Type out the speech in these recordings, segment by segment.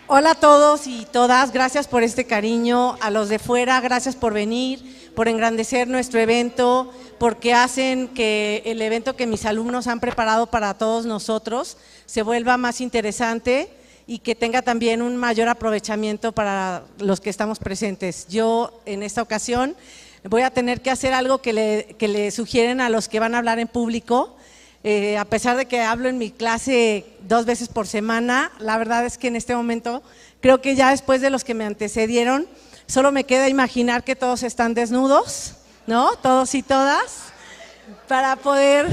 Hola a todos y todas, gracias por este cariño, a los de fuera, gracias por venir, por engrandecer nuestro evento, porque hacen que el evento que mis alumnos han preparado para todos nosotros se vuelva más interesante y que tenga también un mayor aprovechamiento para los que estamos presentes. Yo en esta ocasión voy a tener que hacer algo que le sugieren a los que van a hablar en público. A pesar de que hablo en mi clase 2 veces por semana, la verdad es que en este momento creo que ya después de los que me antecedieron, solo me queda imaginar que todos están desnudos, ¿no? Todos y todas, para poder…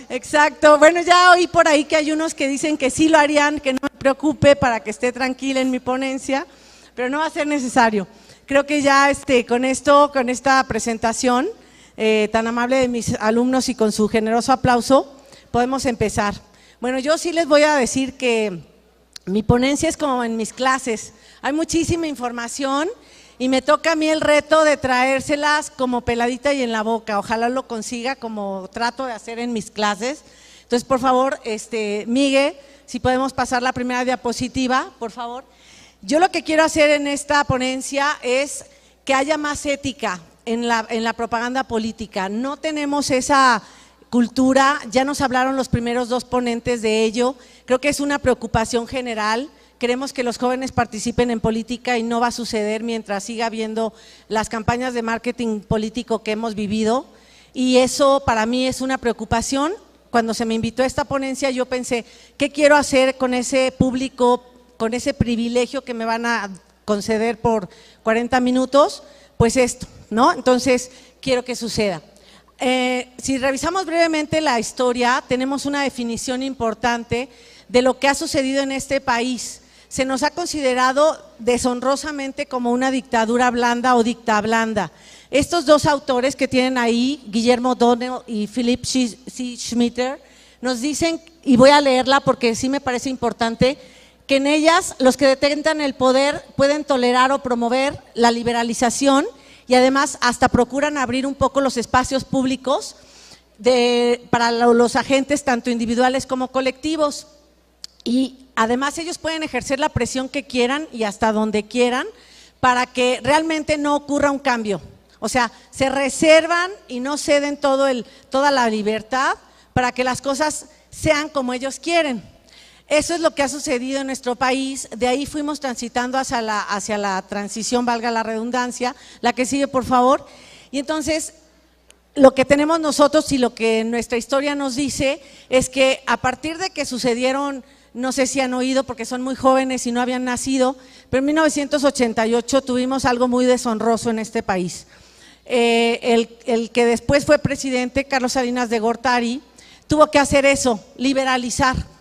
Exacto, bueno, ya oí por ahí que hay unos que dicen que sí lo harían, que no me preocupe para que esté tranquila en mi ponencia, pero no va a ser necesario. Creo que ya con esta presentación tan amable de mis alumnos y con su generoso aplauso, podemos empezar. Bueno, yo sí les voy a decir que mi ponencia es como en mis clases, hay muchísima información y me toca a mí el reto de traérselas como peladita y en la boca, ojalá lo consiga como trato de hacer en mis clases. Entonces, por favor, Miguel, si podemos pasar la primera diapositiva, por favor. Yo lo que quiero hacer en esta ponencia es que haya más ética en la propaganda política. No tenemos esa cultura, ya nos hablaron los primeros 2 ponentes de ello, creo que es una preocupación general, queremos que los jóvenes participen en política y no va a suceder mientras siga habiendo las campañas de marketing político que hemos vivido, y eso para mí es una preocupación. Cuando se me invitó a esta ponencia yo pensé, ¿qué quiero hacer con ese público, con ese privilegio que me van a conceder por 40 minutos? Pues esto, ¿no? Entonces, quiero que suceda. Si revisamos brevemente la historia, tenemos una definición importante de lo que ha sucedido en este país. Se nos ha considerado deshonrosamente como una dictadura blanda o dicta blanda. Estos 2 autores que tienen ahí, Guillermo O'Donnell y Philip C. Schmitter, nos dicen, y voy a leerla porque sí me parece importante, que en ellas los que detentan el poder pueden tolerar o promover la liberalización y además hasta procuran abrir un poco los espacios públicos para los agentes tanto individuales como colectivos, y además ellos pueden ejercer la presión que quieran y hasta donde quieran para que realmente no ocurra un cambio, o sea, se reservan y no ceden toda la libertad para que las cosas sean como ellos quieren. Eso es lo que ha sucedido en nuestro país, de ahí fuimos transitando hacia la transición, valga la redundancia. La que sigue, por favor. Y entonces, lo que tenemos nosotros y lo que nuestra historia nos dice es que a partir de que sucedieron, no sé si han oído porque son muy jóvenes y no habían nacido, pero en 1988 tuvimos algo muy deshonroso en este país. El que después fue presidente, Carlos Salinas de Gortari, tuvo que hacer eso, liberalizar.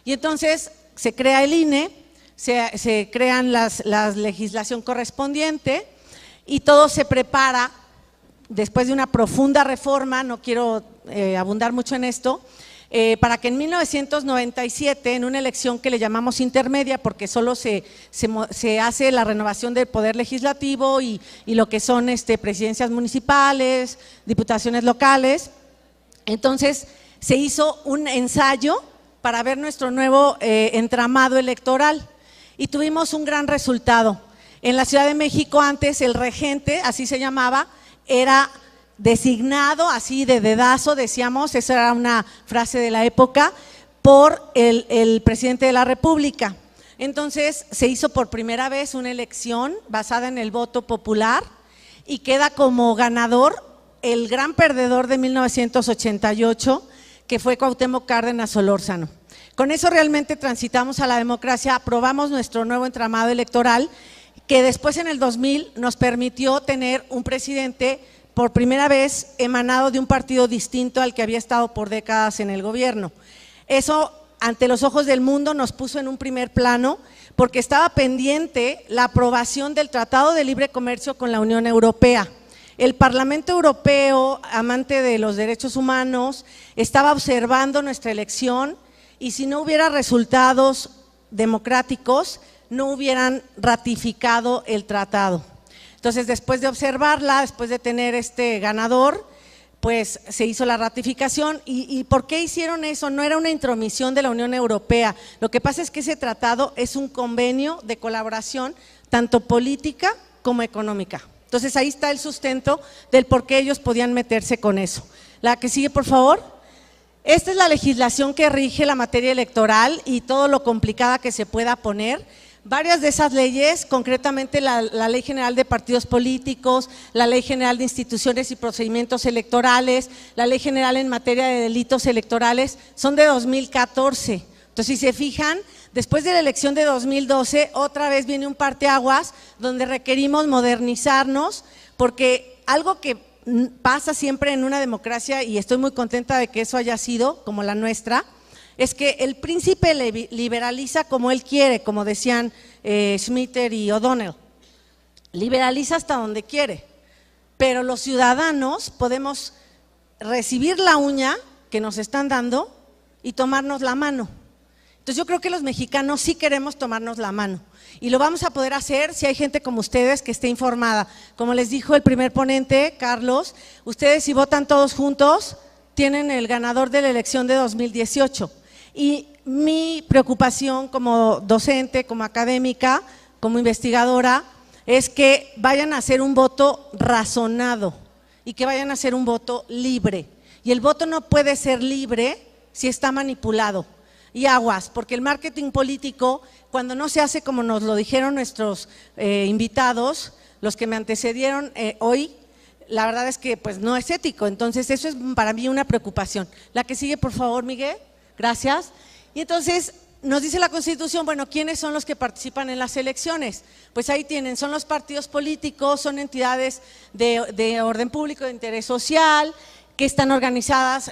Y entonces se crea el INE, se crean la legislación correspondiente y todo se prepara después de una profunda reforma, no quiero abundar mucho en esto, para que en 1997, en una elección que le llamamos intermedia, porque solo se hace la renovación del poder legislativo y lo que son presidencias municipales, diputaciones locales, entonces se hizo un ensayo para ver nuestro nuevo entramado electoral y tuvimos un gran resultado. En la Ciudad de México antes el regente, así se llamaba, era designado así de dedazo, decíamos, esa era una frase de la época, por el presidente de la República. Entonces se hizo por primera vez una elección basada en el voto popular y queda como ganador el gran perdedor de 1988, que fue Cuauhtémoc Cárdenas Solórzano. Con eso realmente transitamos a la democracia, aprobamos nuestro nuevo entramado electoral, que después en el 2000 nos permitió tener un presidente por primera vez emanado de un partido distinto al que había estado por décadas en el gobierno. Eso ante los ojos del mundo nos puso en un primer plano porque estaba pendiente la aprobación del Tratado de Libre Comercio con la Unión Europea. El Parlamento Europeo, amante de los derechos humanos, estaba observando nuestra elección y si no hubiera resultados democráticos, no hubieran ratificado el tratado. Entonces, después de observarla, después de tener ganador, pues se hizo la ratificación. ¿Y por qué hicieron eso? No era una intromisión de la Unión Europea. Lo que pasa es que ese tratado es un convenio de colaboración tanto política como económica. Entonces ahí está el sustento del por qué ellos podían meterse con eso. La que sigue, por favor. Esta es la legislación que rige la materia electoral y todo lo complicada que se pueda poner. Varias de esas leyes, concretamente la Ley General de Partidos Políticos, la Ley General de Instituciones y Procedimientos Electorales, la Ley General en materia de delitos electorales, son de 2014. Entonces, si se fijan, después de la elección de 2012, otra vez viene un parteaguas donde requerimos modernizarnos, porque algo que pasa siempre en una democracia, y estoy muy contenta de que eso haya sido como la nuestra, es que el príncipe liberaliza como él quiere, como decían Schmitter y O'Donnell, liberaliza hasta donde quiere, pero los ciudadanos podemos recibir la uña que nos están dando y tomarnos la mano. Entonces yo creo que los mexicanos sí queremos tomarnos la mano y lo vamos a poder hacer si hay gente como ustedes que esté informada. Como les dijo el primer ponente, Carlos, ustedes si votan todos juntos tienen el ganador de la elección de 2018. Y mi preocupación como docente, como académica, como investigadora, es que vayan a hacer un voto razonado y que vayan a hacer un voto libre. Y el voto no puede ser libre si está manipulado. Y aguas, porque el marketing político, cuando no se hace como nos lo dijeron nuestros invitados, los que me antecedieron hoy, la verdad es que pues no es ético. Entonces eso es para mí una preocupación. La que sigue, por favor, Miguel. Gracias. Y entonces nos dice la Constitución, bueno, ¿quiénes son los que participan en las elecciones? Pues ahí tienen, son los partidos políticos, son entidades de orden público, de interés social, que están organizadas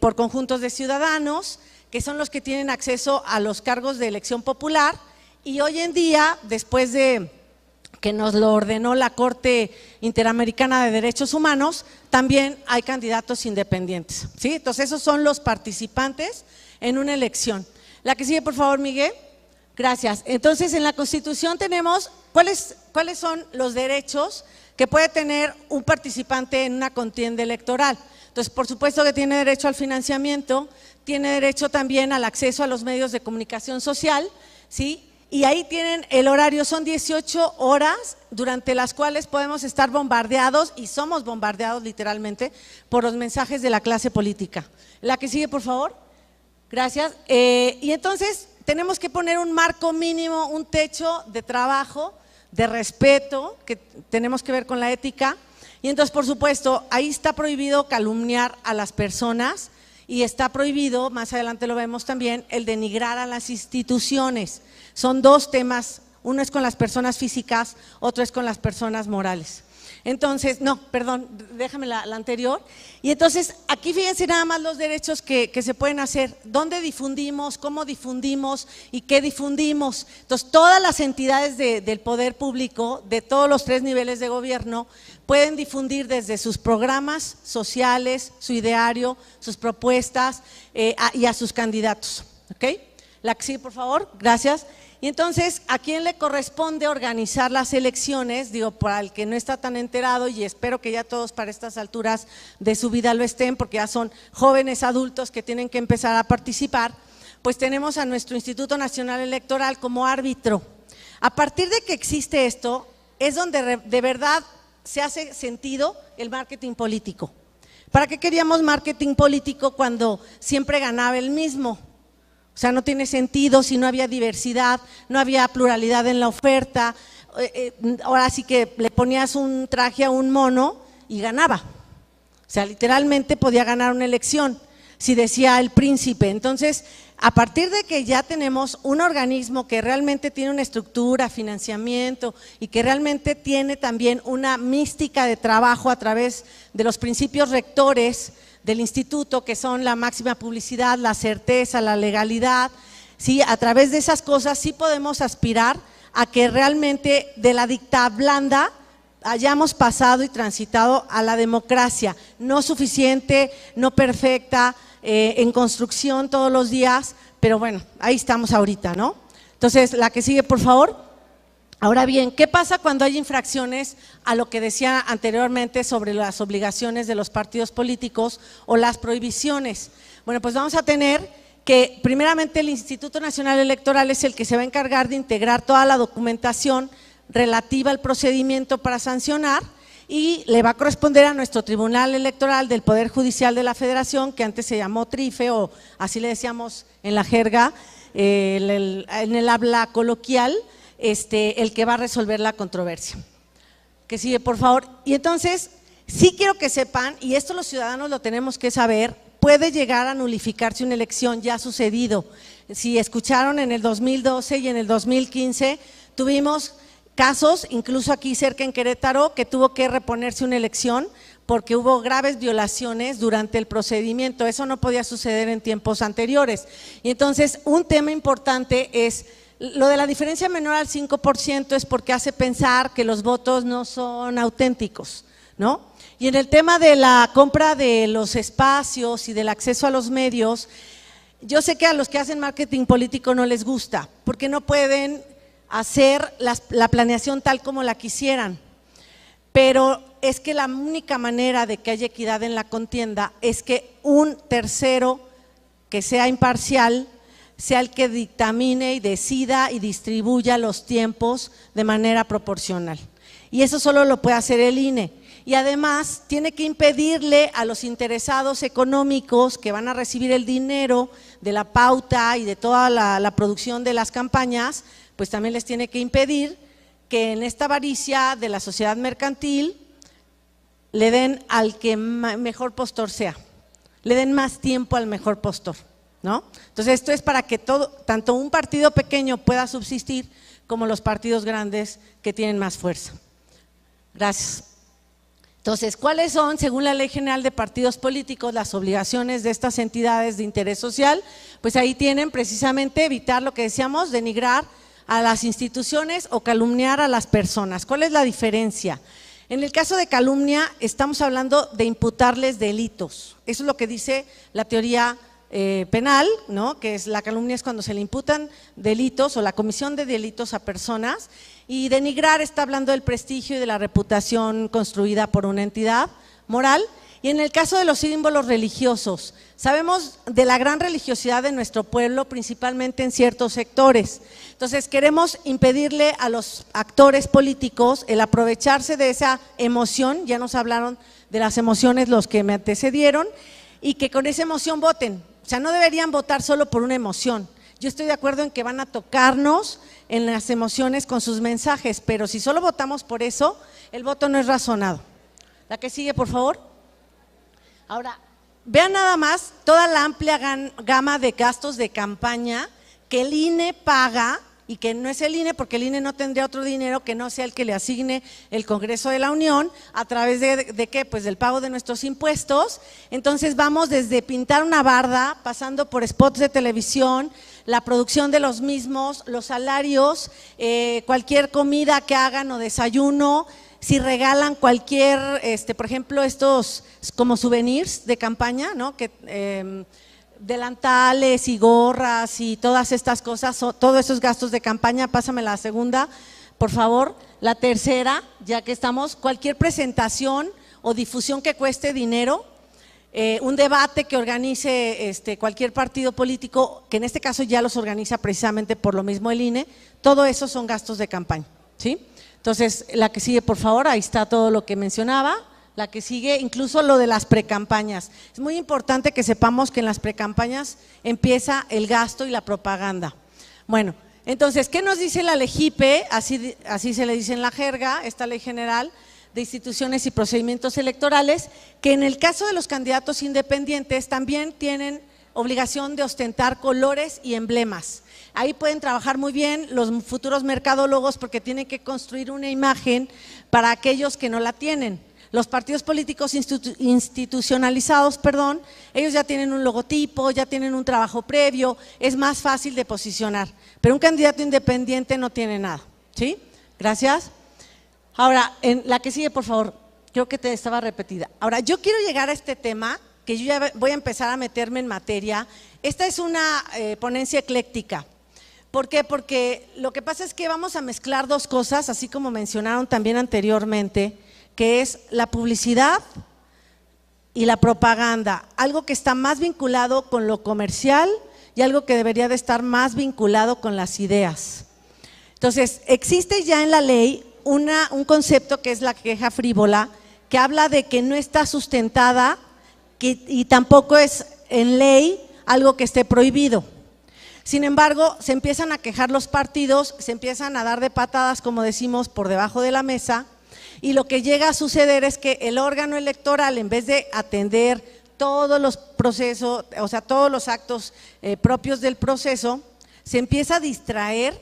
por conjuntos de ciudadanos, que son los que tienen acceso a los cargos de elección popular. Y hoy en día, después de que nos lo ordenó la Corte Interamericana de Derechos Humanos, también hay candidatos independientes, ¿sí? Entonces esos son los participantes en una elección. La que sigue, por favor, Miguel. Gracias. Entonces en la Constitución tenemos cuáles son los derechos que puede tener un participante en una contienda electoral. Entonces, por supuesto que tiene derecho al financiamiento, tiene derecho también al acceso a los medios de comunicación social, ¿sí? Y ahí tienen el horario, son 18 horas durante las cuales podemos estar bombardeados, y somos bombardeados literalmente, por los mensajes de la clase política. La que sigue, por favor. Gracias. Y entonces tenemos que poner un marco mínimo, un techo de trabajo, de respeto, que tenemos que ver con la ética. Y entonces, por supuesto, ahí está prohibido calumniar a las personas y está prohibido, más adelante lo vemos también, el denigrar a las instituciones. Son dos temas, uno es con las personas físicas, otro es con las personas morales. Entonces, no, perdón, déjame la anterior. Y entonces, aquí fíjense nada más los derechos que se pueden hacer, dónde difundimos, cómo difundimos y qué difundimos. Entonces, todas las entidades del poder público, de todos los 3 niveles de gobierno, pueden difundir desde sus programas sociales, su ideario, sus propuestas y a sus candidatos. ¿Ok? La que sigue, por favor, gracias. Y entonces, ¿a quién le corresponde organizar las elecciones? Digo, para el que no está tan enterado, y espero que ya todos para estas alturas de su vida lo estén, porque ya son jóvenes adultos que tienen que empezar a participar, pues tenemos a nuestro Instituto Nacional Electoral como árbitro. A partir de que existe esto, es donde de verdad se hace sentido el marketing político. ¿Para qué queríamos marketing político cuando siempre ganaba el mismo? O sea, no tiene sentido si no había diversidad, no había pluralidad en la oferta. Ahora sí que le ponías un traje a un mono y ganaba. O sea, literalmente podía ganar una elección, si decía el príncipe. Entonces, a partir de que ya tenemos un organismo que realmente tiene una estructura, financiamiento y que realmente tiene también una mística de trabajo a través de los principios rectores del instituto, que son la máxima publicidad, la certeza, la legalidad, ¿sí? A través de esas cosas sí podemos aspirar a que realmente de la dicta blanda hayamos pasado y transitado a la democracia, no suficiente, no perfecta, en construcción todos los días, pero bueno, ahí estamos ahorita, ¿no? Entonces, la que sigue, por favor. Ahora bien, ¿qué pasa cuando hay infracciones a lo que decía anteriormente sobre las obligaciones de los partidos políticos o las prohibiciones? Bueno, pues vamos a tener que primeramente el Instituto Nacional Electoral es el que se va a encargar de integrar toda la documentación relativa al procedimiento para sancionar y le va a corresponder a nuestro Tribunal Electoral del Poder Judicial de la Federación, que antes se llamó TRIFE o así le decíamos en la jerga, en el habla coloquial, el que va a resolver la controversia. Que sigue, por favor. Y entonces, sí quiero que sepan, y esto los ciudadanos lo tenemos que saber, puede llegar a nulificarse una elección, ya ha sucedido. Si escucharon, en el 2012 y en el 2015 tuvimos casos, incluso aquí cerca en Querétaro, que tuvo que reponerse una elección porque hubo graves violaciones durante el procedimiento. Eso no podía suceder en tiempos anteriores. Y entonces, un tema importante es lo de la diferencia menor al 5% es porque hace pensar que los votos no son auténticos, ¿no? Y en el tema de la compra de los espacios y del acceso a los medios, yo sé que a los que hacen marketing político no les gusta, porque no pueden hacer la planeación tal como la quisieran, pero es que la única manera de que haya equidad en la contienda es que un tercero que sea imparcial sea el que dictamine y decida y distribuya los tiempos de manera proporcional. Y eso solo lo puede hacer el INE. Y además tiene que impedirle a los interesados económicos que van a recibir el dinero de la pauta y de toda la producción de las campañas, pues también les tiene que impedir que en esta avaricia de la sociedad mercantil le den al que mejor postor sea, le den más tiempo al mejor postor, ¿no? Entonces esto es para que tanto un partido pequeño pueda subsistir como los partidos grandes que tienen más fuerza. Gracias. Entonces, ¿cuáles son, según la Ley General de Partidos Políticos, las obligaciones de estas entidades de interés social? Pues ahí tienen precisamente evitar lo que decíamos, denigrar a las instituciones o calumniar a las personas. ¿Cuál es la diferencia? En el caso de calumnia estamos hablando de imputarles delitos. Eso es lo que dice la teoría penal, ¿no? Que es la calumnia es cuando se le imputan delitos o la comisión de delitos a personas, y denigrar está hablando del prestigio y de la reputación construida por una entidad moral. Y en el caso de los símbolos religiosos, sabemos de la gran religiosidad de nuestro pueblo, principalmente en ciertos sectores. Entonces queremos impedirle a los actores políticos el aprovecharse de esa emoción, ya nos hablaron de las emociones los que me antecedieron, y que con esa emoción voten. O sea, no deberían votar solo por una emoción. Yo estoy de acuerdo en que van a tocarnos en las emociones con sus mensajes, pero si solo votamos por eso, el voto no es razonado. La que sigue, por favor. Ahora, vean nada más toda la amplia gama de gastos de campaña que el INE paga, y que no es el INE porque el INE no tendría otro dinero que no sea el que le asigne el Congreso de la Unión a través de ¿qué? Pues del pago de nuestros impuestos. Entonces vamos desde pintar una barda, pasando por spots de televisión, la producción de los mismos, los salarios, cualquier comida que hagan o desayuno, si regalan cualquier, por ejemplo, estos como souvenirs de campaña, ¿no? Que delantales y gorras y todas estas cosas, todos esos gastos de campaña. Pásame la segunda, por favor. La tercera, ya que estamos, cualquier presentación o difusión que cueste dinero, un debate que organice cualquier partido político, que en este caso ya los organiza precisamente por lo mismo el INE, todo eso son gastos de campaña, ¿sí? Entonces, la que sigue, por favor, ahí está todo lo que mencionaba. La que sigue, incluso lo de las precampañas. Es muy importante que sepamos que en las precampañas empieza el gasto y la propaganda. Bueno, entonces, ¿qué nos dice la LEGIPE? Así se le dice en la jerga, esta Ley General de Instituciones y Procedimientos Electorales, que en el caso de los candidatos independientes también tienen obligación de ostentar colores y emblemas. Ahí pueden trabajar muy bien los futuros mercadólogos porque tienen que construir una imagen para aquellos que no la tienen. Los partidos políticos institucionalizados, ellos ya tienen un logotipo, ya tienen un trabajo previo, es más fácil de posicionar, pero un candidato independiente no tiene nada, ¿sí? Gracias. Ahora, en la que sigue, por favor, creo que te estaba repetida. Ahora, yo quiero llegar a este tema, que yo ya voy a empezar a meterme en materia. Esta es una ponencia ecléctica, ¿Por qué? Porque lo que pasa es que vamos a mezclar dos cosas, así como mencionaron también anteriormente, que es la publicidad y la propaganda, algo que está más vinculado con lo comercial y algo que debería de estar más vinculado con las ideas. Entonces, existe ya en la ley un concepto que es la queja frívola, que habla de que no está sustentada y tampoco es en ley algo que esté prohibido. Sin embargo, se empiezan a quejar los partidos, se empiezan a dar de patadas, como decimos, por debajo de la mesa, y lo que llega a suceder es que el órgano electoral, en vez de atender todos los procesos, o sea, todos los actos propios del proceso, se empieza a distraer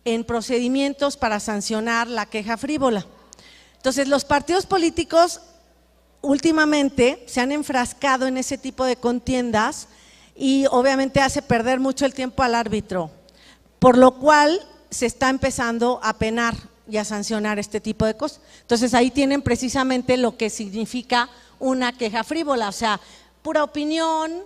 en procedimientos para sancionar la queja frívola. Entonces, los partidos políticos últimamente se han enfrascado en ese tipo de contiendas y obviamente hace perder mucho el tiempo al árbitro, por lo cual se está empezando a penar y a sancionar este tipo de cosas. Entonces ahí tienen precisamente lo que significa una queja frívola, o sea, pura opinión,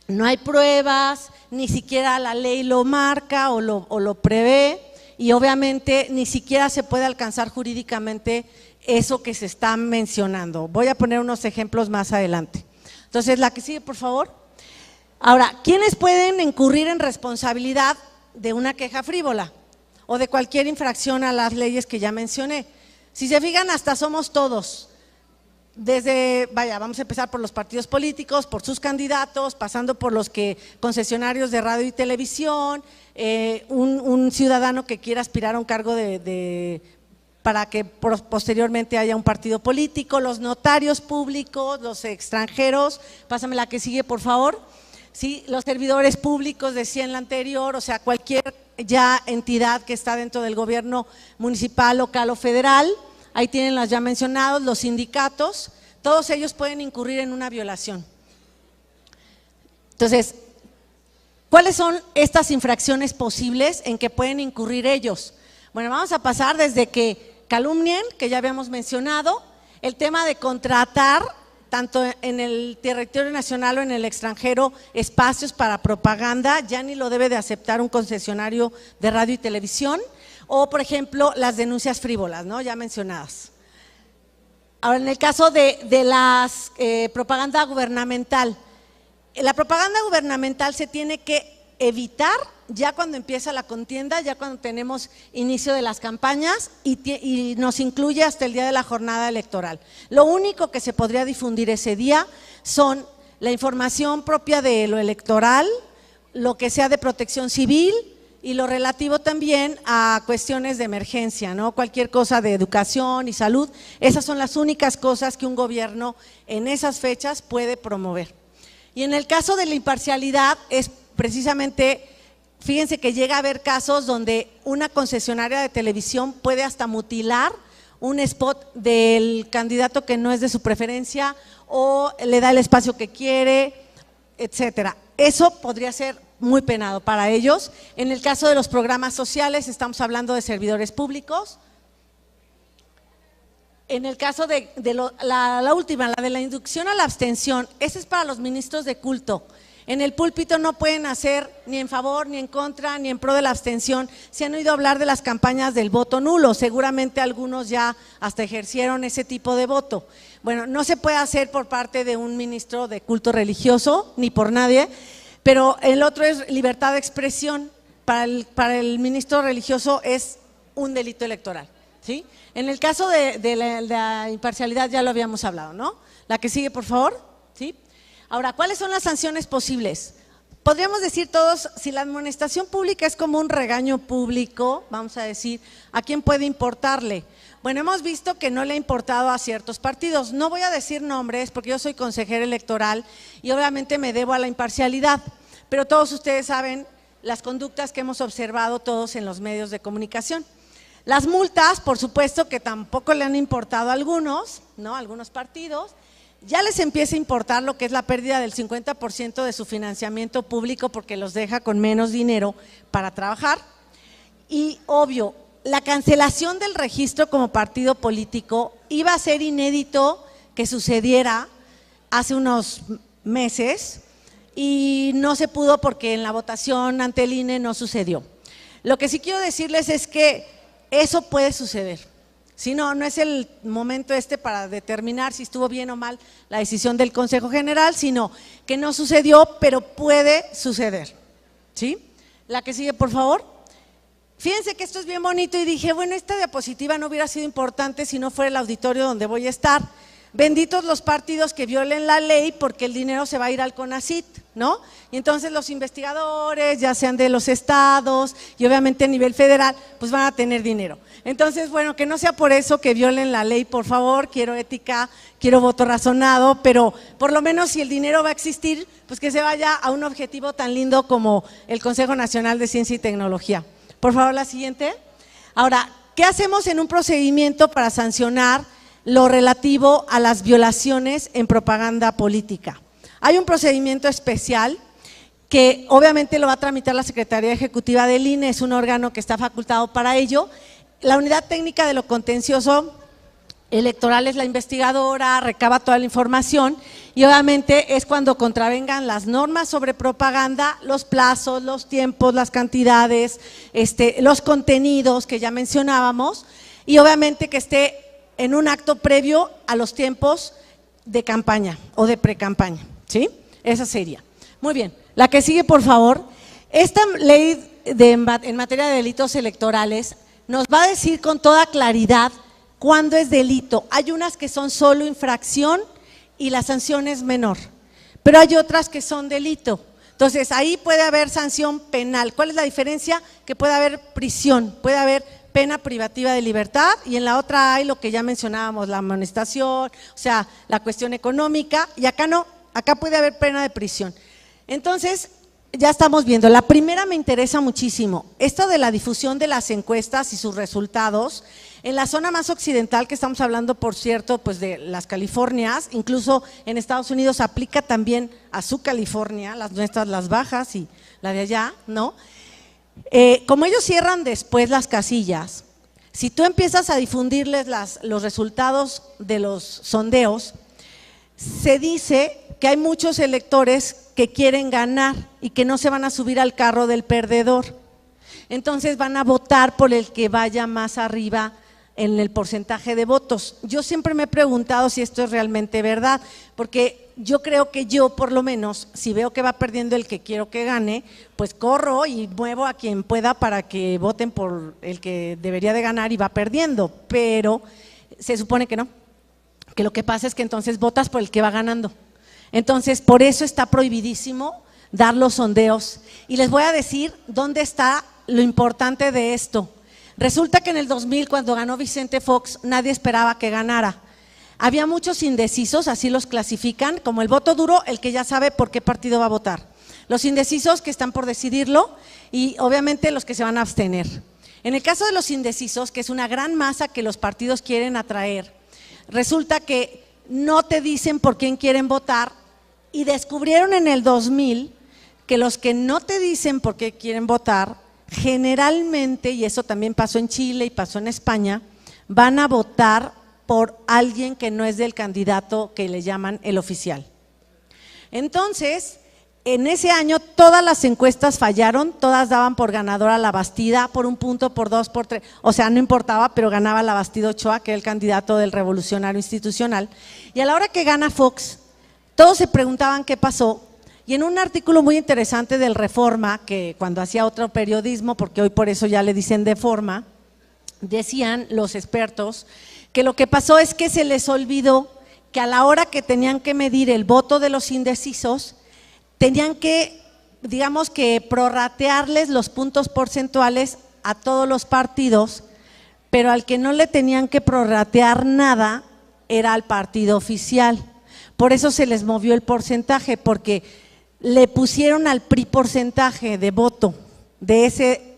no hay pruebas, ni siquiera la ley lo marca o lo prevé, y obviamente ni siquiera se puede alcanzar jurídicamente eso que se está mencionando. Voy a poner unos ejemplos más adelante. Entonces, la que sigue, por favor. Ahora, ¿quiénes pueden incurrir en responsabilidad de una queja frívola o de cualquier infracción a las leyes que ya mencioné? Si se fijan, hasta somos todos, desde, vamos a empezar por los partidos políticos, por sus candidatos, pasando por los concesionarios de radio y televisión, un ciudadano que quiera aspirar a un cargo para que posteriormente haya un partido político, los notarios públicos, los extranjeros, pásame la que sigue, por favor. Sí, los servidores públicos, decía en la anterior, o sea, cualquier ya entidad que está dentro del gobierno municipal, local o federal, ahí tienen las ya mencionados, los sindicatos, todos ellos pueden incurrir en una violación. Entonces, ¿cuáles son estas infracciones posibles en que pueden incurrir ellos? Bueno, vamos a pasar desde que calumnien, que ya habíamos mencionado, el tema de contratar tanto en el territorio nacional o en el extranjero, espacios para propaganda, ya ni lo debe de aceptar un concesionario de radio y televisión, o por ejemplo las denuncias frívolas, ¿no? Ya mencionadas. Ahora, en el caso de las propaganda gubernamental, la propaganda gubernamental se tiene que evitar ya cuando empieza la contienda, ya cuando tenemos inicio de las campañas y nos incluye hasta el día de la jornada electoral. Lo único que se podría difundir ese día son la información propia de lo electoral, lo que sea de protección civil y lo relativo también a cuestiones de emergencia, ¿no? Cualquier cosa de educación y salud, esas son las únicas cosas que un gobierno en esas fechas puede promover. Y en el caso de la imparcialidad es precisamente, fíjense que llega a haber casos donde una concesionaria de televisión puede hasta mutilar un spot del candidato que no es de su preferencia o le da el espacio que quiere, etcétera. Eso podría ser muy penado para ellos. En el caso de los programas sociales, estamos hablando de servidores públicos. En el caso de la última, la de la inducción a la abstención, esa es para los ministros de culto. En el púlpito no pueden hacer ni en favor, ni en contra, ni en pro de la abstención. Se han oído hablar de las campañas del voto nulo, seguramente algunos ya hasta ejercieron ese tipo de voto. Bueno, no se puede hacer por parte de un ministro de culto religioso, ni por nadie, pero el otro es libertad de expresión. Para el ministro religioso es un delito electoral, ¿sí? En el caso de la imparcialidad ya lo habíamos hablado, ¿no? La que sigue, por favor, ¿sí? Ahora, ¿cuáles son las sanciones posibles? Podríamos decir todos, si la amonestación pública es como un regaño público, vamos a decir, ¿a quién puede importarle? Bueno, hemos visto que no le ha importado a ciertos partidos. No voy a decir nombres porque yo soy consejera electoral y obviamente me debo a la imparcialidad, pero todos ustedes saben las conductas que hemos observado todos en los medios de comunicación. Las multas, por supuesto que tampoco le han importado a algunos, ¿no? Algunos partidos. Ya les empieza a importar lo que es la pérdida del 50% de su financiamiento público porque los deja con menos dinero para trabajar. Y obvio, la cancelación del registro como partido político iba a ser inédito que sucediera hace unos meses y no se pudo porque en la votación ante el INE no sucedió. Lo que sí quiero decirles es que eso puede suceder. Si no, no es el momento para determinar si estuvo bien o mal la decisión del Consejo General, sino que no sucedió, pero puede suceder. ¿Sí? La que sigue, por favor. Fíjense que esto es bien bonito y dije, bueno, esta diapositiva no hubiera sido importante si no fuera el auditorio donde voy a estar. Benditos los partidos que violen la ley porque el dinero se va a ir al CONACYT, ¿no? Y entonces los investigadores, ya sean de los estados y obviamente a nivel federal, pues van a tener dinero. Entonces, bueno, que no sea por eso que violen la ley, por favor, quiero ética, quiero voto razonado, pero por lo menos si el dinero va a existir, pues que se vaya a un objetivo tan lindo como el Consejo Nacional de Ciencia y Tecnología. Por favor, la siguiente. Ahora, ¿qué hacemos en un procedimiento para sancionar lo relativo a las violaciones en propaganda política? Hay un procedimiento especial que obviamente lo va a tramitar la Secretaría Ejecutiva del INE, es un órgano que está facultado para ello. La Unidad Técnica de lo Contencioso Electoral es la investigadora, recaba toda la información y obviamente es cuando contravengan las normas sobre propaganda, los plazos, los tiempos, las cantidades, los contenidos que ya mencionábamos y obviamente que esté en un acto previo a los tiempos de campaña o de precampaña, ¿sí? Esa sería. Muy bien, la que sigue, por favor. Esta ley en materia de delitos electorales nos va a decir con toda claridad cuándo es delito. Hay unas que son solo infracción y la sanción es menor, pero hay otras que son delito. Entonces, ahí puede haber sanción penal. ¿Cuál es la diferencia? Que puede haber prisión, puede haber pena privativa de libertad y en la otra hay lo que ya mencionábamos, la amonestación, o sea, la cuestión económica y acá no, acá puede haber pena de prisión. Entonces, ya estamos viendo, la primera me interesa muchísimo, esto de la difusión de las encuestas y sus resultados, en la zona más occidental que estamos hablando, por cierto, pues de las Californias, incluso en Estados Unidos aplica también a su California, las nuestras, las bajas y la de allá, ¿no? Como ellos cierran después las casillas, si tú empiezas a difundirles los resultados de los sondeos, se dice que hay muchos electores que quieren ganar y que no se van a subir al carro del perdedor. Entonces van a votar por el que vaya más arriba en el porcentaje de votos. Yo siempre me he preguntado si esto es realmente verdad, porque yo creo que yo por lo menos, si veo que va perdiendo el que quiero que gane, pues corro y muevo a quien pueda para que voten por el que debería de ganar y va perdiendo, pero se supone que no, que lo que pasa es que entonces votas por el que va ganando. Entonces, por eso está prohibidísimo dar los sondeos. Y les voy a decir dónde está lo importante de esto. Resulta que en el 2000, cuando ganó Vicente Fox, nadie esperaba que ganara. Había muchos indecisos, así los clasifican, como el voto duro, el que ya sabe por qué partido va a votar. Los indecisos que están por decidirlo y obviamente los que se van a abstener. En el caso de los indecisos, que es una gran masa que los partidos quieren atraer, resulta que no te dicen por quién quieren votar y descubrieron en el 2000 que los que no te dicen por qué quieren votar, generalmente, y eso también pasó en Chile y pasó en España, van a votar por alguien que no es del candidato que le llaman el oficial. Entonces, en ese año todas las encuestas fallaron, todas daban por ganadora a la Bastida, por un punto, por dos, por tres, o sea, no importaba, pero ganaba la Bastida Ochoa, que era el candidato del Revolucionario Institucional. Y a la hora que gana Fox, todos se preguntaban qué pasó, y en un artículo muy interesante del Reforma, que cuando hacía otro periodismo, porque hoy por eso ya le dicen Deforma, decían los expertos que lo que pasó es que se les olvidó que a la hora que tenían que medir el voto de los indecisos, tenían que, digamos que prorratearles los puntos porcentuales a todos los partidos, pero al que no le tenían que prorratear nada era al partido oficial. Por eso se les movió el porcentaje, porque le pusieron al PRI porcentaje de voto de ese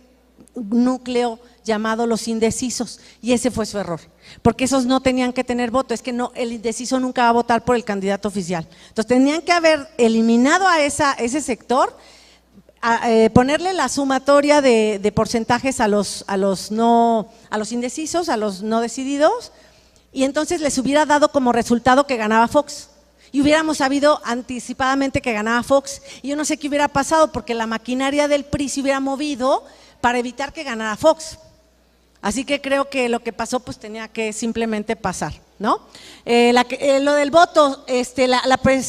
núcleo llamado los indecisos, y ese fue su error, porque esos no tenían que tener voto, es que no, el indeciso nunca va a votar por el candidato oficial. Entonces tenían que haber eliminado a ese sector, ponerle la sumatoria de porcentajes a los indecisos, a los no decididos, y entonces les hubiera dado como resultado que ganaba Fox. Y hubiéramos sabido anticipadamente que ganaba Fox, y yo no sé qué hubiera pasado, porque la maquinaria del PRI se hubiera movido para evitar que ganara Fox. Así que creo que lo que pasó pues tenía que simplemente pasar, ¿no? Lo del voto,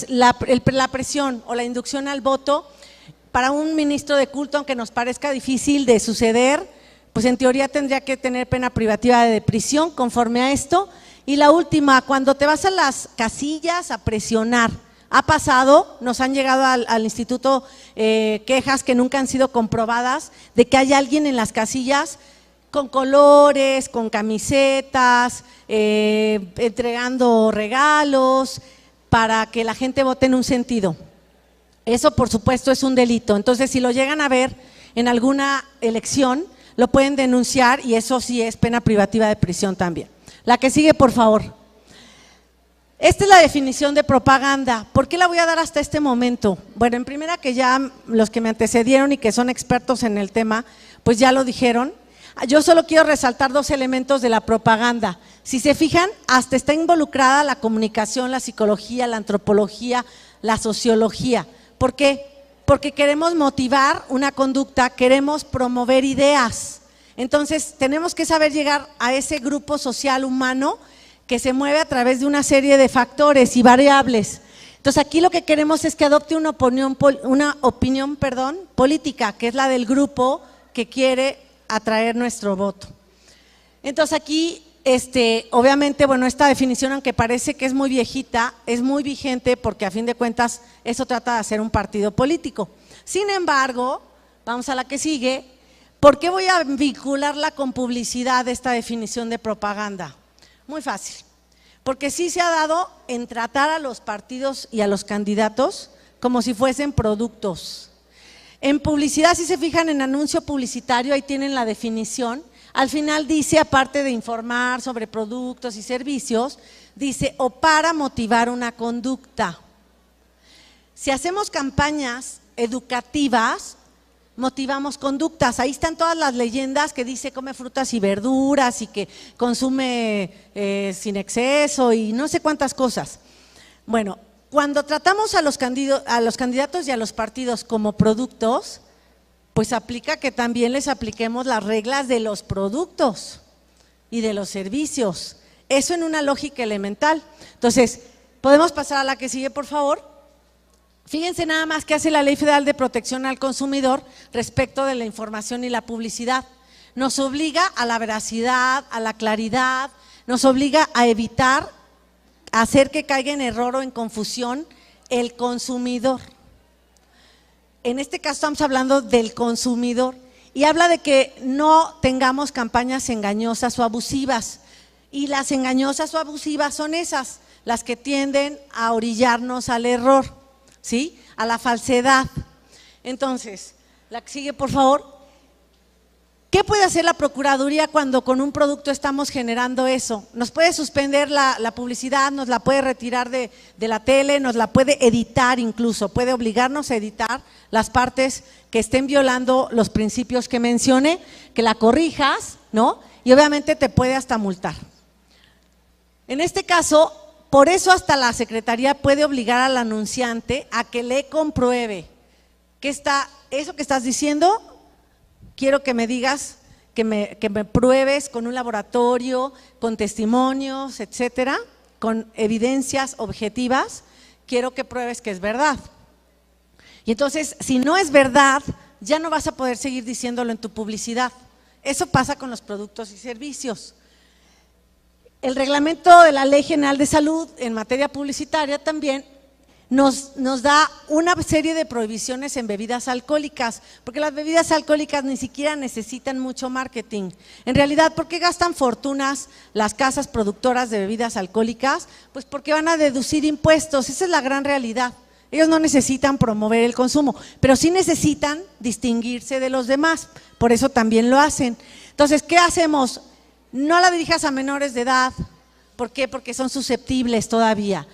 la presión o la inducción al voto para un ministro de culto, aunque nos parezca difícil de suceder, pues en teoría tendría que tener pena privativa de prisión conforme a esto. Y la última, cuando te vas a las casillas a presionar, ha pasado, nos han llegado al instituto quejas que nunca han sido comprobadas de que hay alguien en las casillas con colores, con camisetas, entregando regalos para que la gente vote en un sentido. Eso por supuesto es un delito, entonces si lo llegan a ver en alguna elección lo pueden denunciar y eso sí es pena privativa de prisión también. La que sigue, por favor. Esta es la definición de propaganda. ¿Por qué la voy a dar hasta este momento? Bueno, en primera que ya los que me antecedieron y que son expertos en el tema, pues ya lo dijeron. Yo solo quiero resaltar dos elementos de la propaganda. Si se fijan, hasta está involucrada la comunicación, la psicología, la antropología, la sociología. ¿Por qué? Porque queremos motivar una conducta, queremos promover ideas. Entonces, tenemos que saber llegar a ese grupo social humano que se mueve a través de una serie de factores y variables. Entonces, aquí lo que queremos es que adopte una opinión política, que es la del grupo que quiere atraer nuestro voto. Entonces aquí, obviamente, bueno, esta definición, aunque parece que es muy viejita, es muy vigente porque a fin de cuentas eso trata de hacer un partido político. Sin embargo, vamos a la que sigue, ¿por qué voy a vincularla con publicidad esta definición de propaganda? Muy fácil, porque sí se ha dado en tratar a los partidos y a los candidatos como si fuesen productos. En publicidad, si se fijan en anuncio publicitario, ahí tienen la definición. Al final dice, aparte de informar sobre productos y servicios, dice o para motivar una conducta. Si hacemos campañas educativas, motivamos conductas. Ahí están todas las leyendas que dice come frutas y verduras y que consume sin exceso y no sé cuántas cosas. Bueno, cuando tratamos a los candidatos y a los partidos como productos, pues aplica que también les apliquemos las reglas de los productos y de los servicios. Eso en una lógica elemental. Entonces, ¿podemos pasar a la que sigue, por favor? Fíjense nada más qué hace la Ley Federal de Protección al Consumidor respecto de la información y la publicidad. Nos obliga a la veracidad, a la claridad, nos obliga a evitar hacer que caiga en error o en confusión el consumidor. En este caso estamos hablando del consumidor y habla de que no tengamos campañas engañosas o abusivas. Y las engañosas o abusivas son esas, las que tienden a orillarnos al error, ¿sí? A la falsedad. Entonces, la que sigue, por favor. ¿Qué puede hacer la Procuraduría cuando con un producto estamos generando eso? Nos puede suspender la publicidad, nos la puede retirar de la tele, nos la puede editar incluso, puede obligarnos a editar las partes que estén violando los principios que mencioné, que la corrijas, ¿no? Y obviamente te puede hasta multar. En este caso, por eso hasta la Secretaría puede obligar al anunciante a que le compruebe que eso que estás diciendo. Quiero que me digas, que me pruebes con un laboratorio, con testimonios, etcétera, con evidencias objetivas, quiero que pruebes que es verdad. Y entonces, si no es verdad, ya no vas a poder seguir diciéndolo en tu publicidad. Eso pasa con los productos y servicios. El reglamento de la Ley General de Salud en materia publicitaria también nos da una serie de prohibiciones en bebidas alcohólicas, porque las bebidas alcohólicas ni siquiera necesitan mucho marketing. En realidad, ¿por qué gastan fortunas las casas productoras de bebidas alcohólicas? Pues porque van a deducir impuestos, esa es la gran realidad. Ellos no necesitan promover el consumo, pero sí necesitan distinguirse de los demás, por eso también lo hacen. Entonces, ¿qué hacemos? No la dirijas a menores de edad. ¿Por qué? Porque son susceptibles todavía.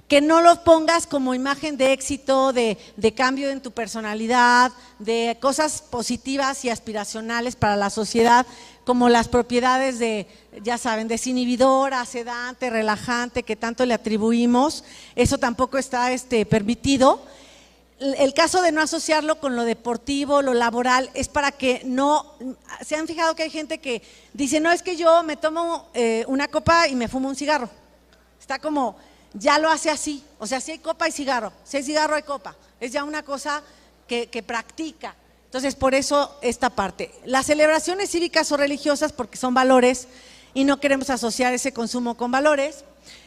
Que no los pongas como imagen de éxito, de cambio en tu personalidad, de cosas positivas y aspiracionales para la sociedad, como las propiedades de, ya saben, desinhibidora, sedante, relajante, que tanto le atribuimos. Eso tampoco está permitido. el caso de no asociarlo con lo deportivo, lo laboral, es para que no… ¿Se han fijado que hay gente que dice, no, es que yo me tomo una copa y me fumo un cigarro? Está como, ya lo hace así, o sea, si hay copa hay cigarro, si hay cigarro hay copa, es ya una cosa que practica. Entonces, por eso esta parte. Las celebraciones cívicas o religiosas porque son valores y no queremos asociar ese consumo con valores.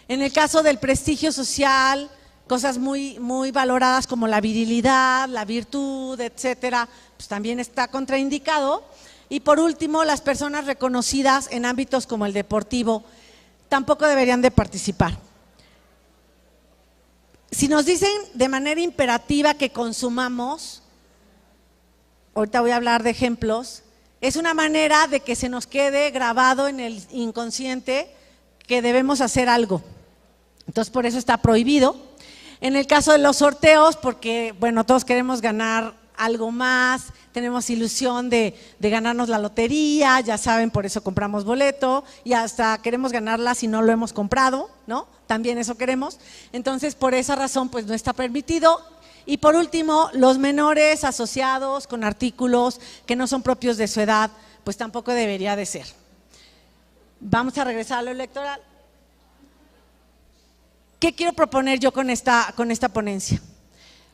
En el caso del prestigio social, cosas muy valoradas como la virilidad, la virtud, etcétera, pues también está contraindicado. Y por último, las personas reconocidas en ámbitos como el deportivo tampoco deberían de participar. Si nos dicen de manera imperativa que consumamos, ahorita voy a hablar de ejemplos, es una manera de que se nos quede grabado en el inconsciente que debemos hacer algo. Entonces, por eso está prohibido. En el caso de los sorteos, porque, bueno, todos queremos ganar algo más, tenemos ilusión de ganarnos la lotería, ya saben, por eso compramos boleto y hasta queremos ganarla si no lo hemos comprado, ¿no? También eso queremos. Entonces, por esa razón, pues no está permitido. Y por último, los menores asociados con artículos que no son propios de su edad, pues tampoco debería de ser. Vamos a regresar a lo electoral. ¿Qué quiero proponer yo con esta ponencia?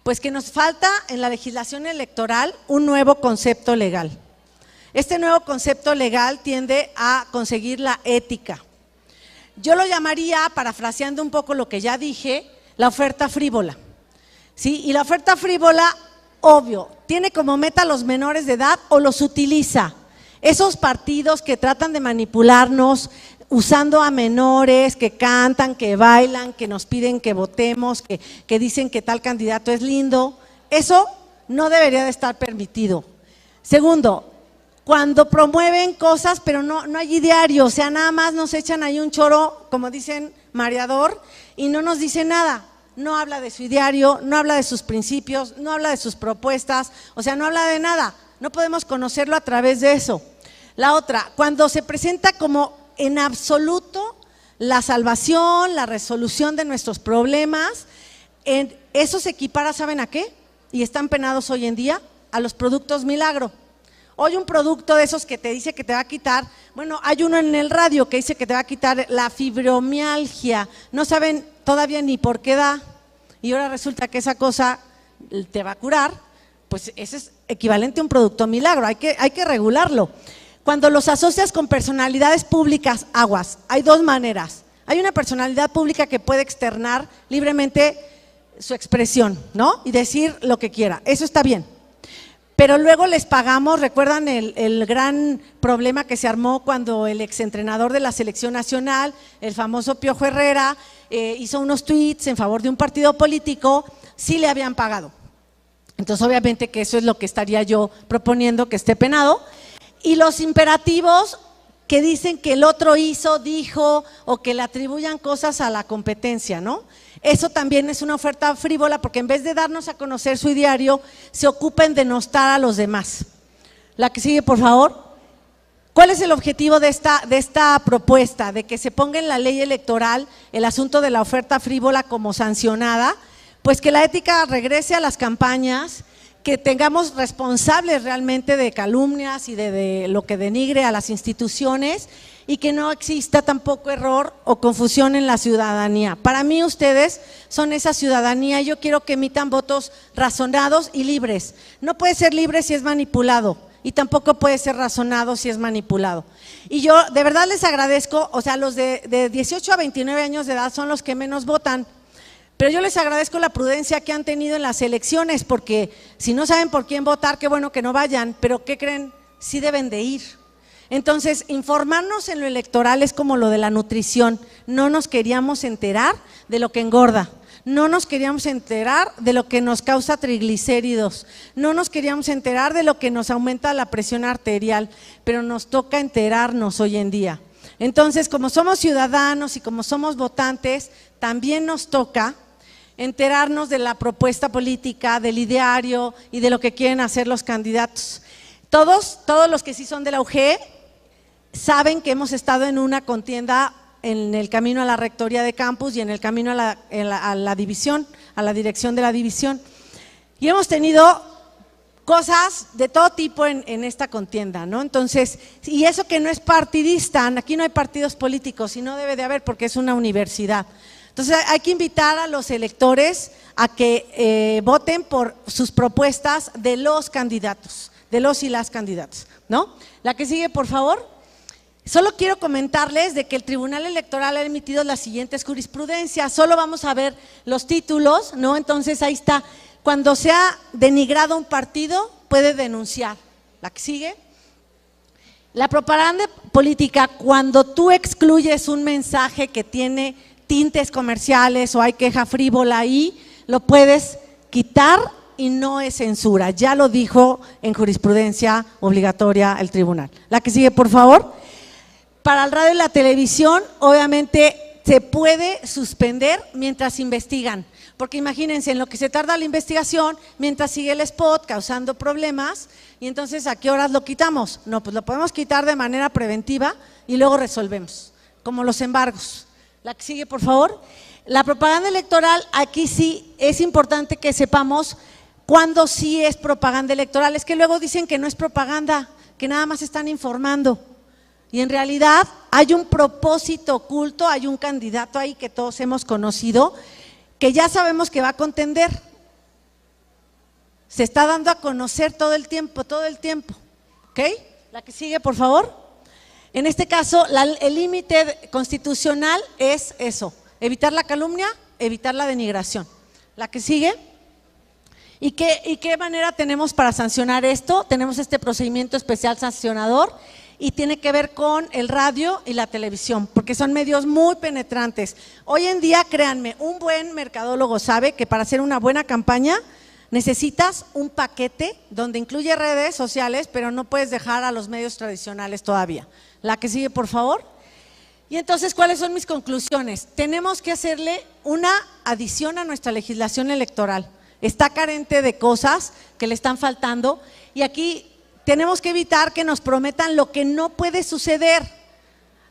Pues que nos falta en la legislación electoral un nuevo concepto legal. Este nuevo concepto legal tiende a conseguir la ética. Yo lo llamaría, parafraseando un poco lo que ya dije, la oferta frívola. ¿Sí? Y la oferta frívola, obvio, tiene como meta a los menores de edad o los utiliza. Esos partidos que tratan de manipularnos usando a menores, que cantan, que bailan, que nos piden que votemos, que dicen que tal candidato es lindo, eso no debería de estar permitido. Segundo, cuando promueven cosas pero no hay ideario, o sea, nada más nos echan ahí un choro, como dicen, mareador, y no nos dice nada. No habla de su ideario, no habla de sus principios, no habla de sus propuestas, o sea, no habla de nada, no podemos conocerlo a través de eso. La otra, cuando se presenta como en absoluto la salvación, la resolución de nuestros problemas, eso se equipara, ¿saben a qué? Y están penados hoy en día, a los productos milagro. Hoy un producto de esos que te dice que te va a quitar, bueno, hay uno en el radio que dice que te va a quitar la fibromialgia, no saben todavía ni por qué da, y ahora resulta que esa cosa te va a curar, pues ese es equivalente a un producto milagro, hay que regularlo. Cuando los asocias con personalidades públicas, aguas, hay dos maneras. Hay una personalidad pública que puede externar libremente su expresión, ¿no? Y decir lo que quiera, eso está bien. Pero luego les pagamos, ¿recuerdan el gran problema que se armó cuando el exentrenador de la selección nacional, el famoso Piojo Herrera, hizo unos tweets en favor de un partido político? Sí le habían pagado. Entonces, obviamente que eso es lo que estaría yo proponiendo, que esté penado. Y los imperativos que dicen que el otro hizo, dijo, o que le atribuyan cosas a la competencia, ¿no? Eso también es una oferta frívola porque en vez de darnos a conocer su ideario, se ocupa en denostar a los demás. La que sigue, por favor. ¿Cuál es el objetivo de esta propuesta? De que se ponga en la ley electoral el asunto de la oferta frívola como sancionada, pues que la ética regrese a las campañas, que tengamos responsables realmente de calumnias y de lo que denigre a las instituciones y que no exista tampoco error o confusión en la ciudadanía. Para mí ustedes son esa ciudadanía y yo quiero que emitan votos razonados y libres. No puede ser libre si es manipulado y tampoco puede ser razonado si es manipulado. Y yo de verdad les agradezco, o sea, los de 18 a 29 años de edad son los que menos votan. Pero yo les agradezco la prudencia que han tenido en las elecciones, porque si no saben por quién votar, qué bueno que no vayan, pero ¿qué creen? Sí deben de ir. Entonces, informarnos en lo electoral es como lo de la nutrición, no nos queríamos enterar de lo que engorda, no nos queríamos enterar de lo que nos causa triglicéridos, no nos queríamos enterar de lo que nos aumenta la presión arterial, pero nos toca enterarnos hoy en día. Entonces, como somos ciudadanos y como somos votantes, también nos toca enterarnos de la propuesta política, del ideario y de lo que quieren hacer los candidatos. Todos los que sí son de la UG saben que hemos estado en una contienda en el camino a la rectoría de campus y en el camino a la división, a la dirección de la división. Y hemos tenido cosas de todo tipo en esta contienda, ¿no? Entonces, y eso que no es partidista, aquí no hay partidos políticos y no debe de haber porque es una universidad. Entonces hay que invitar a los electores a que voten por sus propuestas de los candidatos, de los y las candidatas, ¿no? La que sigue, por favor. Solo quiero comentarles de que el Tribunal Electoral ha emitido las siguientes jurisprudencias, solo vamos a ver los títulos, ¿no? Entonces ahí está, cuando se ha denigrado un partido puede denunciar. La que sigue. La propaganda política, cuando tú excluyes un mensaje que tiene tintes comerciales o hay queja frívola ahí, lo puedes quitar y no es censura, ya lo dijo en jurisprudencia obligatoria el tribunal. La que sigue, por favor. Para el radio y la televisión, obviamente se puede suspender mientras investigan, porque imagínense, en lo que se tarda la investigación, mientras sigue el spot causando problemas, y entonces ¿a qué horas lo quitamos? No, pues lo podemos quitar de manera preventiva y luego resolvemos, como los embargos. La que sigue, por favor. La propaganda electoral, aquí sí es importante que sepamos cuándo sí es propaganda electoral. Es que luego dicen que no es propaganda, que nada más están informando. Y en realidad hay un propósito oculto, hay un candidato ahí que todos hemos conocido, que ya sabemos que va a contender. Se está dando a conocer todo el tiempo, ¿ok? La que sigue, por favor. En este caso, el límite constitucional es eso, evitar la calumnia, evitar la denigración. La que sigue. ¿Y qué manera tenemos para sancionar esto? Tenemos este procedimiento especial sancionador y tiene que ver con el radio y la televisión, porque son medios muy penetrantes. Hoy en día, créanme, un buen mercadólogo sabe que para hacer una buena campaña necesitas un paquete donde incluye redes sociales, pero no puedes dejar a los medios tradicionales todavía. La que sigue, por favor. Y entonces, ¿cuáles son mis conclusiones? Tenemos que hacerle una adición a nuestra legislación electoral. Está carente de cosas que le están faltando y aquí tenemos que evitar que nos prometan lo que no puede suceder.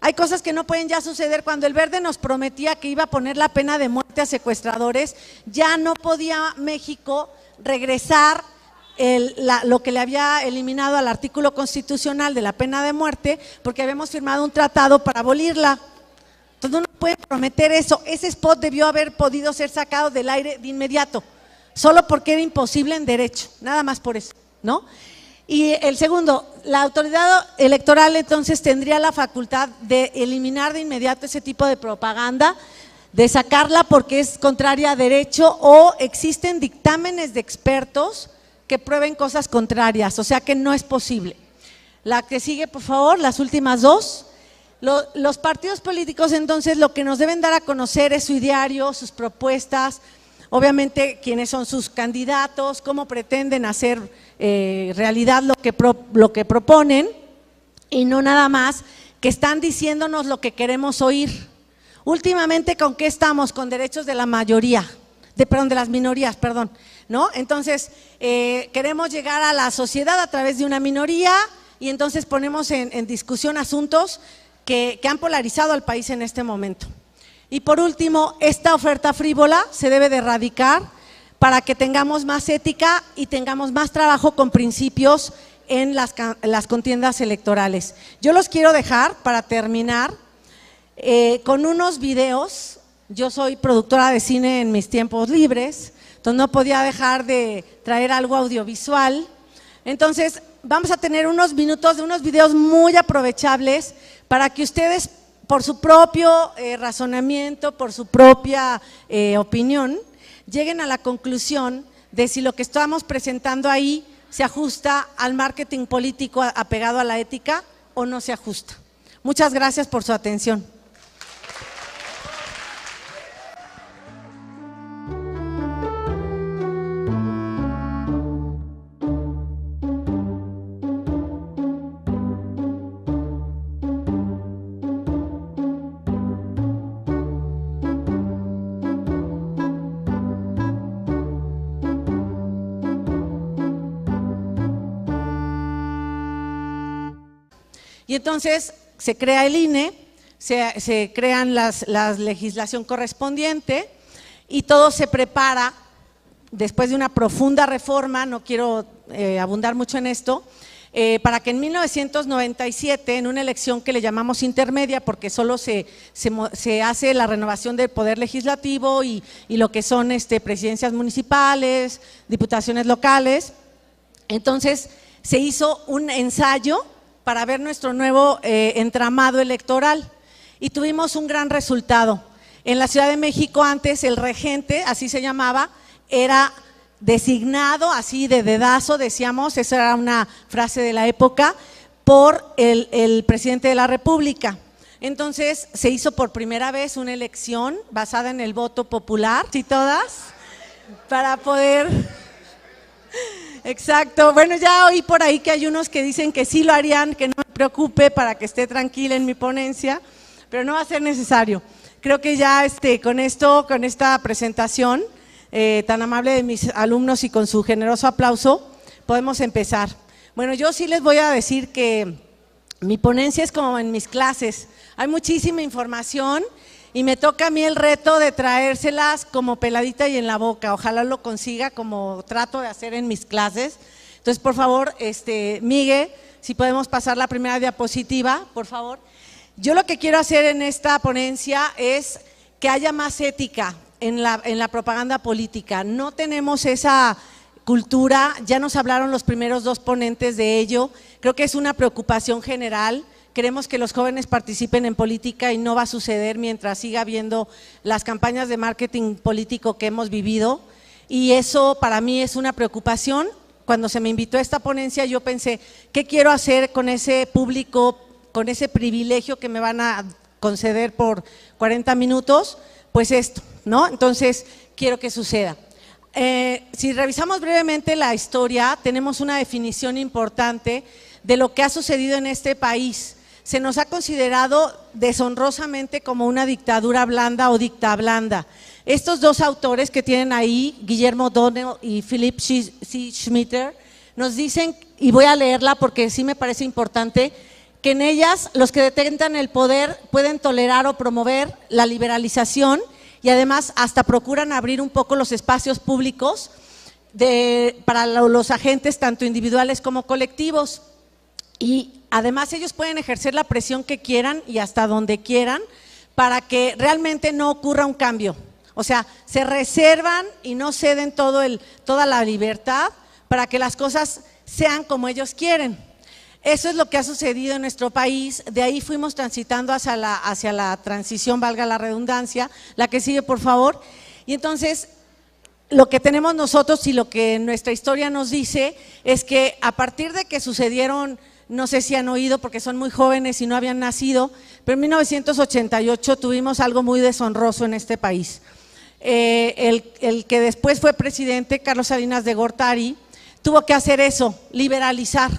Hay cosas que no pueden ya suceder. Cuando el Verde nos prometía que iba a poner la pena de muerte a secuestradores, ya no podía México regresar lo que le había eliminado al artículo constitucional de la pena de muerte, porque habíamos firmado un tratado para abolirla. Entonces no pueden prometer eso. Ese spot debió haber podido ser sacado del aire de inmediato, solo porque era imposible en derecho, nada más por eso, ¿no? Y el segundo, la autoridad electoral entonces tendría la facultad de eliminar de inmediato ese tipo de propaganda, de sacarla porque es contraria a derecho o existen dictámenes de expertos que prueben cosas contrarias, o sea que no es posible. La que sigue, por favor, las últimas dos. Los partidos políticos entonces lo que nos deben dar a conocer es su ideario, sus propuestas, obviamente quiénes son sus candidatos, cómo pretenden hacer realidad lo que proponen y no nada más que están diciéndonos lo que queremos oír. Últimamente, ¿con qué estamos? Con derechos de la mayoría, de las minorías, perdón, ¿no? Entonces, queremos llegar a la sociedad a través de una minoría y entonces ponemos en discusión asuntos que han polarizado al país en este momento. Y por último, esta oferta frívola se debe de erradicar para que tengamos más ética y tengamos más trabajo con principios en las contiendas electorales. Yo los quiero dejar para terminar con unos videos. Yo soy productora de cine en mis tiempos libres, entonces no podía dejar de traer algo audiovisual. Entonces vamos a tener unos minutos de unos videos muy aprovechables para que ustedes, por su propio razonamiento, por su propia opinión, lleguen a la conclusión de si lo que estamos presentando ahí se ajusta al marketing político apegado a la ética o no se ajusta. Muchas gracias por su atención. Y entonces se crea el INE, se crean la legislación correspondiente y todo se prepara después de una profunda reforma, no quiero abundar mucho en esto, para que en 1997, en una elección que le llamamos intermedia, porque solo se hace la renovación del poder legislativo y lo que son presidencias municipales, diputaciones locales, entonces se hizo un ensayo para ver nuestro nuevo entramado electoral y tuvimos un gran resultado. En la Ciudad de México antes el regente, así se llamaba, era designado así de dedazo, decíamos, esa era una frase de la época, por el presidente de la República. Entonces se hizo por primera vez una elección basada en el voto popular, ¿sí todas? Para poder… Exacto, bueno, ya oí por ahí que hay unos que dicen que sí lo harían, que no me preocupe para que esté tranquila en mi ponencia, pero no va a ser necesario. Creo que ya con esta presentación tan amable de mis alumnos y con su generoso aplauso, podemos empezar. Bueno, yo sí les voy a decir que mi ponencia es como en mis clases, hay muchísima información y me toca a mí el reto de traérselas como peladita y en la boca, ojalá lo consiga como trato de hacer en mis clases. Entonces, por favor, Miguel, si podemos pasar la primera diapositiva, por favor. Yo lo que quiero hacer en esta ponencia es que haya más ética en la propaganda política. No tenemos esa cultura, ya nos hablaron los primeros dos ponentes de ello, creo que es una preocupación general. Queremos que los jóvenes participen en política y no va a suceder mientras siga habiendo las campañas de marketing político que hemos vivido y eso para mí es una preocupación. Cuando se me invitó a esta ponencia yo pensé, ¿qué quiero hacer con ese público, con ese privilegio que me van a conceder por 40 minutos? Pues esto, ¿no? Entonces quiero que suceda. Si revisamos brevemente la historia, tenemos una definición importante de lo que ha sucedido en este país. Se nos ha considerado deshonrosamente como una dictadura blanda o dicta blanda. Estos dos autores que tienen ahí, Guillermo O'Donnell y Philip C. Schmitter, nos dicen, y voy a leerla porque sí me parece importante, que en ellas los que detentan el poder pueden tolerar o promover la liberalización y además hasta procuran abrir un poco los espacios públicos para los agentes tanto individuales como colectivos. Y además ellos pueden ejercer la presión que quieran y hasta donde quieran para que realmente no ocurra un cambio. O sea, se reservan y no ceden toda la libertad para que las cosas sean como ellos quieren. Eso es lo que ha sucedido en nuestro país, de ahí fuimos transitando hacia la transición, valga la redundancia. La que sigue, por favor. Y entonces, lo que tenemos nosotros y lo que nuestra historia nos dice es que a partir de que sucedieron, no sé si han oído porque son muy jóvenes y no habían nacido, pero en 1988 tuvimos algo muy deshonroso en este país. El que después fue presidente, Carlos Salinas de Gortari, tuvo que hacer eso, liberalizar.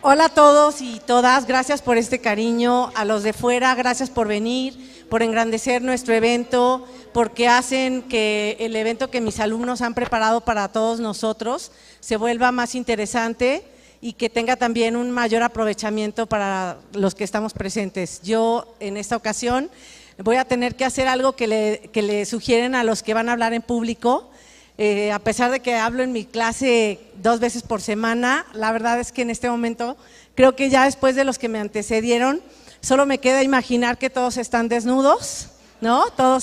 Hola a todos y todas, gracias por este cariño, a los de fuera, gracias por venir, por engrandecer nuestro evento, porque hacen que el evento que mis alumnos han preparado para todos nosotros se vuelva más interesante y que tenga también un mayor aprovechamiento para los que estamos presentes. Yo en esta ocasión voy a tener que hacer algo que le sugieren a los que van a hablar en público. A pesar de que hablo en mi clase 2 veces por semana, la verdad es que en este momento creo que ya después de los que me antecedieron, solo me queda imaginar que todos están desnudos, ¿no? Todos